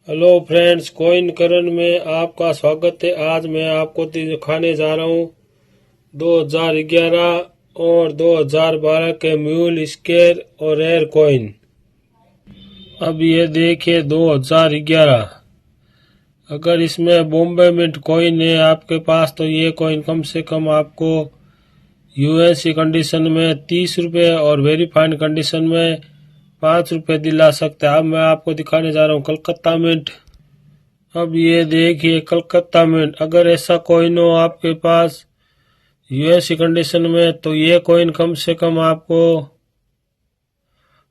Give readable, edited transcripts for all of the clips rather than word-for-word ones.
Hello friends, coin करण में आपका स्वागत है। आज मैं आपको दिखाने जा रहा हूँ 2011 और 2012 के म्यूल, स्केयर और रेयर कॉइन। अब ये देखिए 2011, अगर इसमें बॉम्बे मिंट कॉइन है आपके पास तो ये कॉइन कम से कम आपको यूएससी कंडीशन में 30 रुपये और वेरीफाइड कंडीशन में 5 रुपये दिला सकता है। अब मैं आपको दिखाने जा रहा हूँ कलकत्ता मिंट। अब ये देखिए कलकत्ता मिंट, अगर ऐसा कॉइन हो आपके पास यूएससी कंडीशन में तो ये कॉइन कम से कम आपको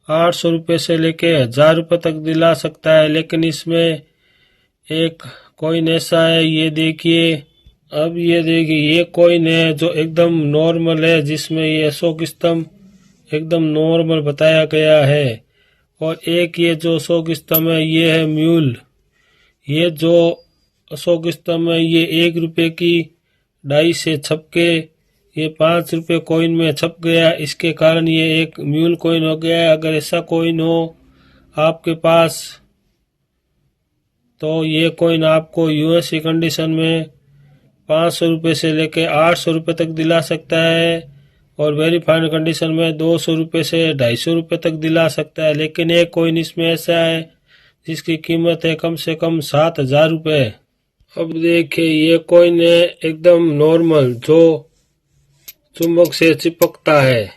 800 रुपये से लेके 1000 रुपये तक दिला सकता है। लेकिन इसमें एक कॉइन ऐसा है, ये देखिए। अब ये देखिए ये कॉइन है जो एकदम नॉर्मल है, जिसमें ये अशोक स्तंभ एकदम नॉर्मल बताया गया है। और एक ये जो अशोक स्तंभ है ये है म्यूल। ये जो अशोक स्तंभ है ये 1 रुपये की डाई से छप के ये 5 रुपये कॉइन में छप गया। इसके कारण ये एक म्यूल कॉइन हो गया है। अगर ऐसा कॉइन हो आपके पास तो ये कॉइन आपको यूएससी कंडीशन में 500 रुपये से लेके 800 रुपये तक दिला सकता है और वेरीफाइड कंडीशन में 200 रुपये से 250 रुपये तक दिला सकता है। लेकिन एक कॉइन इसमें ऐसा है जिसकी कीमत है कम से कम 7000 रुपये। अब देखिए ये कॉइन है एकदम नॉर्मल जो चुंबक से चिपकता है,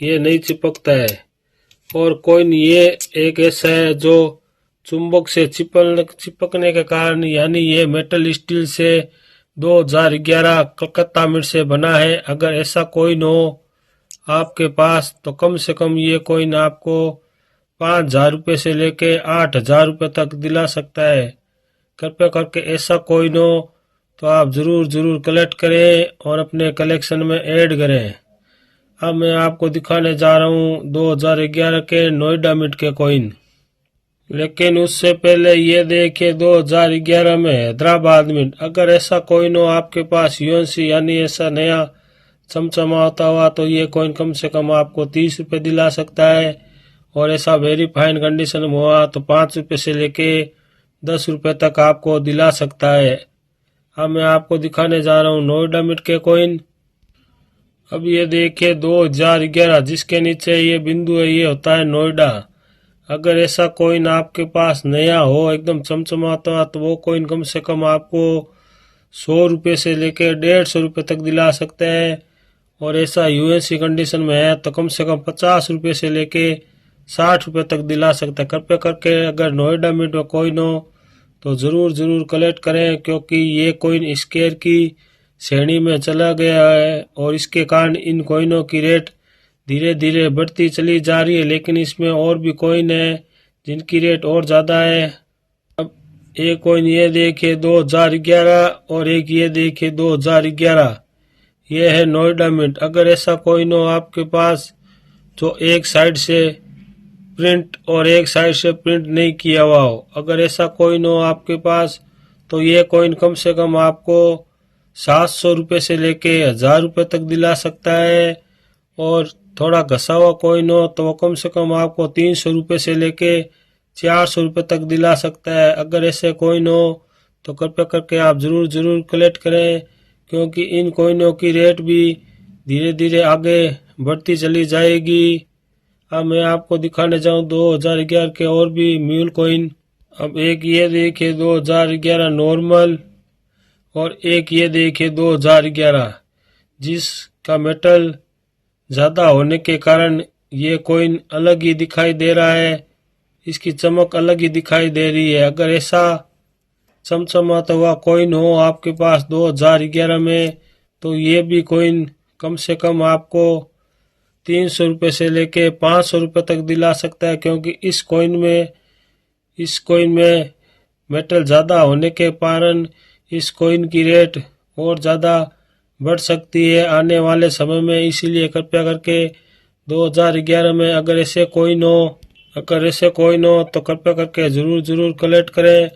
ये नहीं चिपकता है। और कॉइन ये एक ऐसा है जो चुंबक से चिपकने के कारण, यानी ये मेटल स्टील से 2011 कलकत्ता मिंट से बना है। अगर ऐसा कॉइन हो आपके पास तो कम से कम ये कॉइन आपको 5000 रुपये से लेके 8000 रुपये तक दिला सकता है। कृपया करके ऐसा कॉइन हो तो आप ज़रूर कलेक्ट करें और अपने कलेक्शन में ऐड करें। अब मैं आपको दिखाने जा रहा हूँ 2011 के नोएडा मिंट के कॉइन। लेकिन उससे पहले ये देखिए 2011 में हैदराबाद मिंट। अगर ऐसा कॉइन हो आपके पास यूएनसी, यानी ऐसा नया चमचमाता हुआ, तो ये कॉइन कम से कम आपको 30 रुपये दिला सकता है। और ऐसा वेरीफाइड कंडीशन में हुआ तो 5 रुपये से लेके 10 रुपये तक आपको दिला सकता है। अब मैं आपको दिखाने जा रहा हूँ नोएडा मिंट के कॉइन। अब ये देखिए 2011, जिसके नीचे ये बिंदु है ये होता है नोएडा। अगर ऐसा कॉइन आपके पास नया हो एकदम चमचमाता हुआ तो वो कॉइन कम से कम आपको 100 रुपये से लेके 150 रुपये तक दिला सकते हैं। और ऐसा यूएससी कंडीशन में है तो कम से कम 50 रुपये से लेके 60 रुपये तक दिला सकता है। कृपया करके अगर नोएडा मिंट में कॉइन हो तो ज़रूर कलेक्ट करें, क्योंकि ये कॉइन स्केयर की श्रेणी में चला गया है और इसके कारण इन कॉइनों की रेट धीरे धीरे बढ़ती चली जा रही है। लेकिन इसमें और भी कॉइन है जिनकी रेट और ज़्यादा है। अब एक कॉइन ये देखिए 2011 और एक ये देखिए 2011, ये है नोएडा मिंट। अगर ऐसा कॉइन हो आपके पास जो एक साइड से प्रिंट और एक साइड से प्रिंट नहीं किया हुआ हो, अगर ऐसा कॉइन हो आपके पास तो ये कॉइन कम से कम आपको 700 रुपये से लेके 1000 रुपये तक दिला सकता है। और थोड़ा घसा हुआ कॉइन हो तो वो कम से कम आपको 300 रुपये से लेके 400 रुपये तक दिला सकता है। अगर ऐसे कॉइन हो तो कृपया करके आप ज़रूर कलेक्ट करें, क्योंकि इन कॉइनों की रेट भी धीरे धीरे आगे बढ़ती चली जाएगी। अब मैं आपको दिखाने जाऊँ 2011 के और भी म्यूल कॉइन। अब एक ये देखिए 2011 नॉर्मल और एक ये देखिए 2011, जिसका मेटल ज़्यादा होने के कारण ये कॉइन अलग ही दिखाई दे रहा है, इसकी चमक अलग ही दिखाई दे रही है। अगर ऐसा चमचमाता हुआ कॉइन हो आपके पास 2011 में तो ये भी कॉइन कम से कम आपको 300 रुपये से लेके 500 रुपये तक दिला सकता है, क्योंकि इस कॉइन में मेटल ज़्यादा होने के कारण इस कॉइन की रेट और ज़्यादा बढ़ सकती है आने वाले समय में। इसीलिए कृपया करके 2011 में अगर ऐसे कॉइन हो तो कृपया करके ज़रूर कलेक्ट करें,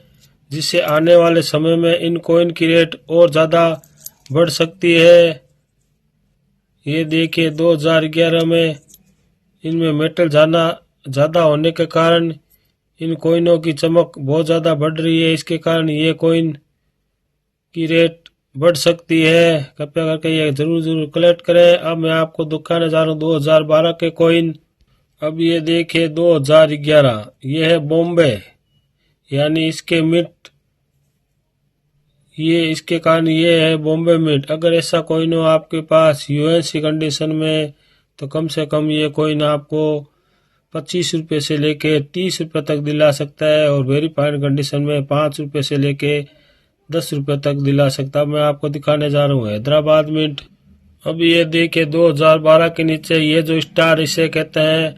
जिससे आने वाले समय में इन कॉइन की रेट और ज़्यादा बढ़ सकती है। ये देखिए 2011 में इनमें मेटल ज़्यादा होने के कारण इन कॉइनों की चमक बहुत ज़्यादा बढ़ रही है, इसके कारण ये कॉइन की रेट बढ़ सकती है। कृपया करके ये जरूर कलेक्ट करें। अब मैं आपको दिखाने जा रहा हूँ 2012 के कॉइन। अब ये देखिए 2011, ये है बॉम्बे, यानी इसके मिट, ये इसके कारण ये है बॉम्बे मिट। अगर ऐसा कॉइन हो आपके पास यूएससी कंडीशन में तो कम से कम ये कॉइन आपको 25 रुपये से लेके 30 रुपये तक दिला सकता है, और वेरी फाइन कंडीशन में 5 रुपये से लेके 10 रुपये तक दिला सकता है। मैं आपको दिखाने जा रहा हूँ हैदराबाद मिंट। अब ये देखिए 2012 के नीचे ये जो स्टार, इसे कहते हैं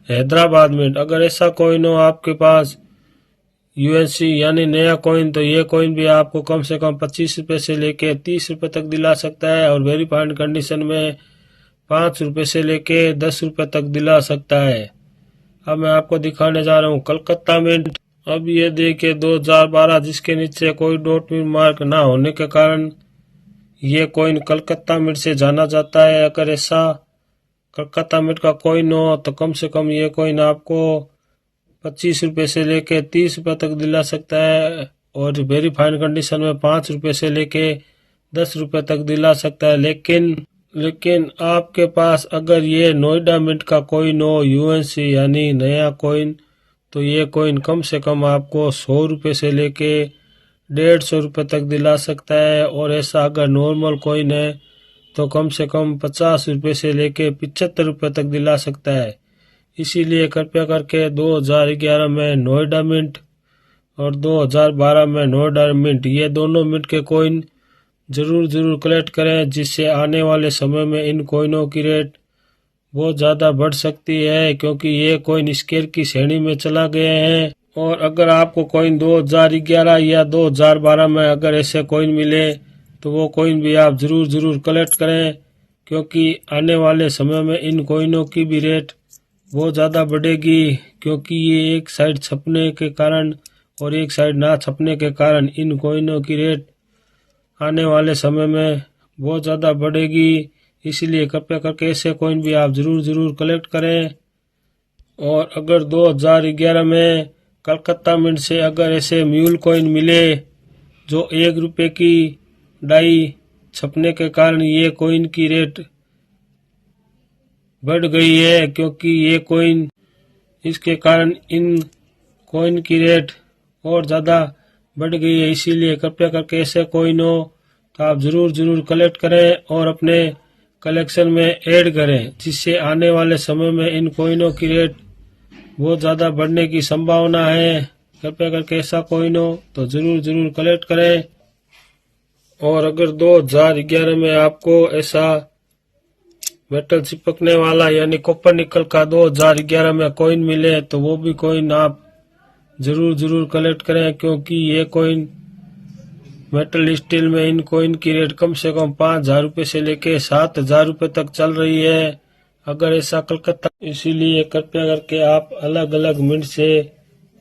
हैदराबाद मिंट। अगर ऐसा कॉइन हो आपके पास यूएससी यानी नया कॉइन, तो ये कॉइन भी आपको कम से कम 25 रुपये से लेके 30 रुपये तक दिला सकता है, और वेरी फाइन कंडीशन में 5 रुपये से लेके 10 रुपये तक दिला सकता है। अब मैं आपको दिखाने जा रहा हूँ कलकत्ता मिंट। अब ये देखिए 2012, जिसके नीचे कोई डॉट मार्क ना होने के कारण ये कॉइन कलकत्ता मिंट से जाना जाता है। अगर ऐसा कलकत्ता मिंट का कॉइन हो तो कम से कम ये कॉइन आपको 25 रुपये से लेके 30 रुपये तक दिला सकता है, और वेरी फाइन कंडीशन में 5 रुपये से लेके 10 रुपये तक दिला सकता है। लेकिन आपके पास अगर ये नोएडा मिंट का कॉइन हो यूएनसी यानी नया कॉइन, तो ये कॉइन कम से कम आपको 100 रुपये से लेके 150 रुपये तक दिला सकता है, और ऐसा अगर नॉर्मल कॉइन है तो कम से कम 50 रुपये से लेके 75 रुपये तक दिला सकता है। इसीलिए कृपया करके 2011 में नोएडा मिंट और 2012 में नोएडा मिंट, ये दोनों मिंट के कॉइन जरूर कलेक्ट करें, जिससे आने वाले समय में इन कॉइनों की रेट बहुत ज़्यादा बढ़ सकती है, क्योंकि ये कॉइन स्केयर की श्रेणी में चला गए हैं। और अगर आपको कॉइन 2011 या 2012 में अगर ऐसे कॉइन मिले तो वो कॉइन भी आप जरूर कलेक्ट करें, क्योंकि आने वाले समय में इन कॉइनों की भी रेट बहुत ज़्यादा बढ़ेगी, क्योंकि ये एक साइड छपने के कारण और एक साइड ना छपने के कारण इन कॉइनों की रेट आने वाले समय में बहुत ज़्यादा बढ़ेगी। इसलिए कृपया करके ऐसे कॉइन भी आप जरूर कलेक्ट करें। और अगर 2011 में कलकत्ता मिंट से अगर ऐसे म्यूल कॉइन मिले जो 1 रुपये की डाई छपने के कारण ये कॉइन की रेट बढ़ गई है, क्योंकि ये कॉइन, इसके कारण इन कॉइन की रेट और ज़्यादा बढ़ गई है। इसीलिए कृपया करके ऐसे कॉइन हो तो आप जरूर कलेक्ट करें और अपने कलेक्शन में ऐड करें, जिससे आने वाले समय में इन कॉइनों की रेट बहुत ज़्यादा बढ़ने की संभावना है। कृपया करके ऐसा कॉइन हो तो जरूर कलेक्ट करें। और अगर 2011 में आपको ऐसा मेटल चिपकने वाला यानी कॉपर निकल का 2011 में कॉइन मिले तो वो भी कॉइन आप जरूर कलेक्ट करें, क्योंकि ये कॉइन मेटल स्टील में इन कॉइन की रेट कम से कम 5,000 रुपये से लेके 7,000 रुपये तक चल रही है। अगर ऐसा कलकत्ता, इसीलिए कृपया करके आप अलग अलग मिंट से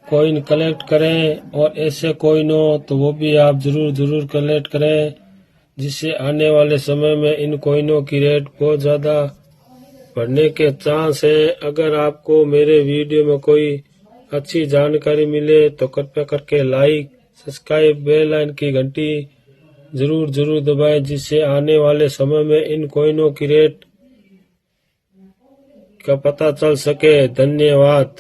कॉइन कलेक्ट करें, और ऐसे कॉइन हो तो वो भी आप जरूर कलेक्ट करें, जिससे आने वाले समय में इन कॉइनों की रेट बहुत ज़्यादा बढ़ने के चांस है। अगर आपको मेरे वीडियो में कोई अच्छी जानकारी मिले तो कृपया करके लाइक, सब्सक्राइब, बेल आइकन की घंटी जरूर दबाएं, जिससे आने वाले समय में इन कॉइनों की रेट का पता चल सके। धन्यवाद।